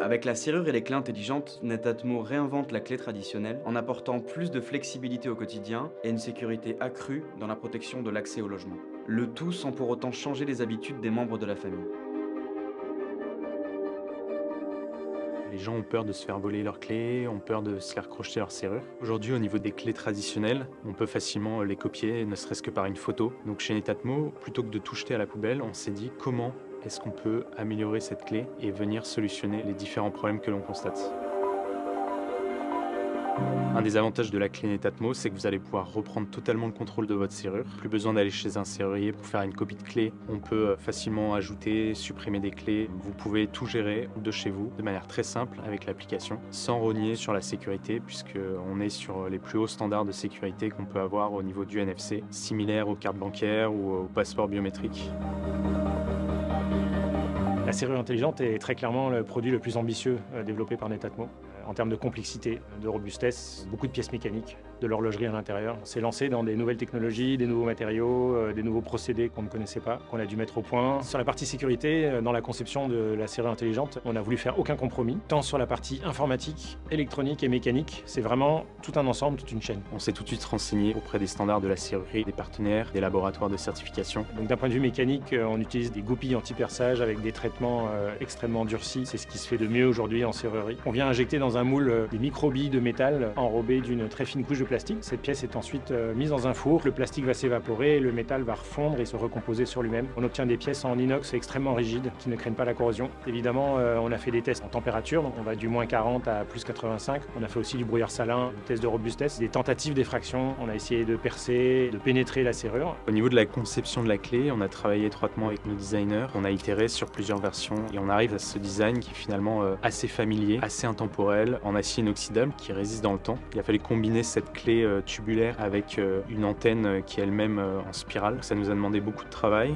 Avec la serrure et les clés intelligentes, Netatmo réinvente la clé traditionnelle en apportant plus de flexibilité au quotidien et une sécurité accrue dans la protection de l'accès au logement. Le tout sans pour autant changer les habitudes des membres de la famille. Les gens ont peur de se faire voler leurs clés, ont peur de se faire crocheter leur serrure. Aujourd'hui, au niveau des clés traditionnelles, on peut facilement les copier, ne serait-ce que par une photo. Donc chez Netatmo, plutôt que de tout jeter à la poubelle, on s'est dit comment est-ce qu'on peut améliorer cette clé et venir solutionner les différents problèmes que l'on constate. Un des avantages de la clé Netatmo, c'est que vous allez pouvoir reprendre totalement le contrôle de votre serrure. Plus besoin d'aller chez un serrurier pour faire une copie de clé. On peut facilement ajouter, supprimer des clés. Vous pouvez tout gérer de chez vous de manière très simple avec l'application, sans rogner sur la sécurité, puisqu'on est sur les plus hauts standards de sécurité qu'on peut avoir au niveau du NFC, similaires aux cartes bancaires ou aux passeports biométriques. La serrure intelligente est très clairement le produit le plus ambitieux développé par Netatmo. En termes de complexité, de robustesse, beaucoup de pièces mécaniques, de l'horlogerie à l'intérieur. On s'est lancé dans des nouvelles technologies, des nouveaux matériaux, des nouveaux procédés qu'on ne connaissait pas, qu'on a dû mettre au point. Sur la partie sécurité, dans la conception de la serrure intelligente, on a voulu faire aucun compromis, tant sur la partie informatique, électronique et mécanique. C'est vraiment tout un ensemble, toute une chaîne. On s'est tout de suite renseigné auprès des standards de la serrurerie, des partenaires, des laboratoires de certification. Donc d'un point de vue mécanique, on utilise des goupilles anti-perçage avec des traitements extrêmement durcis. C'est ce qui se fait de mieux aujourd'hui en serrurerie. On vient injecter dans un moule des microbilles de métal enrobées d'une très fine couche de plastique. Cette pièce est ensuite mise dans un four. Le plastique va s'évaporer et le métal va refondre et se recomposer sur lui-même. On obtient des pièces en inox extrêmement rigides qui ne craignent pas la corrosion. Évidemment, on a fait des tests en température, donc on va du moins 40 à plus 85. On a fait aussi du brouillard salin, des tests de robustesse, des tentatives d'effraction. On a essayé de percer, de pénétrer la serrure. Au niveau de la conception de la clé, on a travaillé étroitement avec nos designers. On a itéré sur plusieurs versions et on arrive à ce design qui est finalement assez familier, assez intemporel, en acier inoxydable qui résiste dans le temps. Il a fallu combiner cette clé tubulaire avec une antenne qui est elle-même en spirale. Ça nous a demandé beaucoup de travail.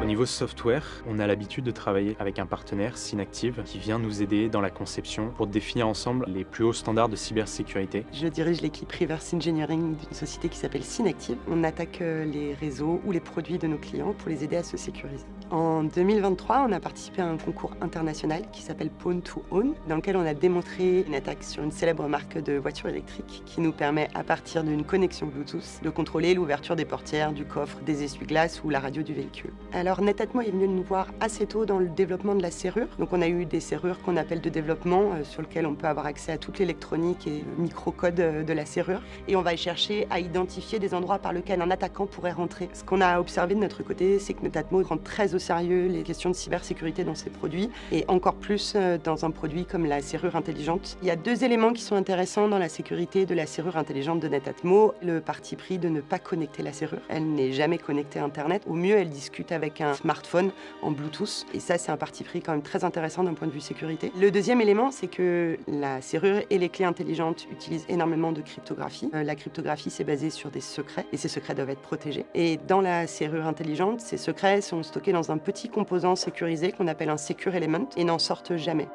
Au niveau software, on a l'habitude de travailler avec un partenaire, Synactive, qui vient nous aider dans la conception pour définir ensemble les plus hauts standards de cybersécurité. Je dirige l'équipe Reverse Engineering d'une société qui s'appelle Synactive. On attaque les réseaux ou les produits de nos clients pour les aider à se sécuriser. En 2023, on a participé à un concours international qui s'appelle Pawn to Own, dans lequel on a démontré une attaque sur une célèbre marque de voitures électriques qui nous permet, à partir d'une connexion Bluetooth, de contrôler l'ouverture des portières, du coffre, des essuie-glaces ou la radio du véhicule. Alors Netatmo est venu nous voir assez tôt dans le développement de la serrure. Donc on a eu des serrures qu'on appelle de développement, sur lesquelles on peut avoir accès à toute l'électronique et le microcode de la serrure. Et on va chercher à identifier des endroits par lesquels un attaquant pourrait rentrer. Ce qu'on a observé de notre côté, c'est que Netatmo prend très au sérieux les questions de cybersécurité dans ses produits, et encore plus dans un produit comme la serrure intelligente. Il y a deux éléments qui sont intéressants dans la sécurité de la serrure intelligente de Netatmo. Le parti pris de ne pas connecter la serrure. Elle n'est jamais connectée à Internet. Au mieux, elle discute avec un smartphone en Bluetooth. Et ça, c'est un parti pris quand même très intéressant d'un point de vue sécurité. Le deuxième élément, c'est que la serrure et les clés intelligentes utilisent énormément de cryptographie. La cryptographie, c'est basé sur des secrets, et ces secrets doivent être protégés. Et dans la serrure intelligente, ces secrets sont stockés dans un petit composant sécurisé qu'on appelle un Secure Element et n'en sortent jamais.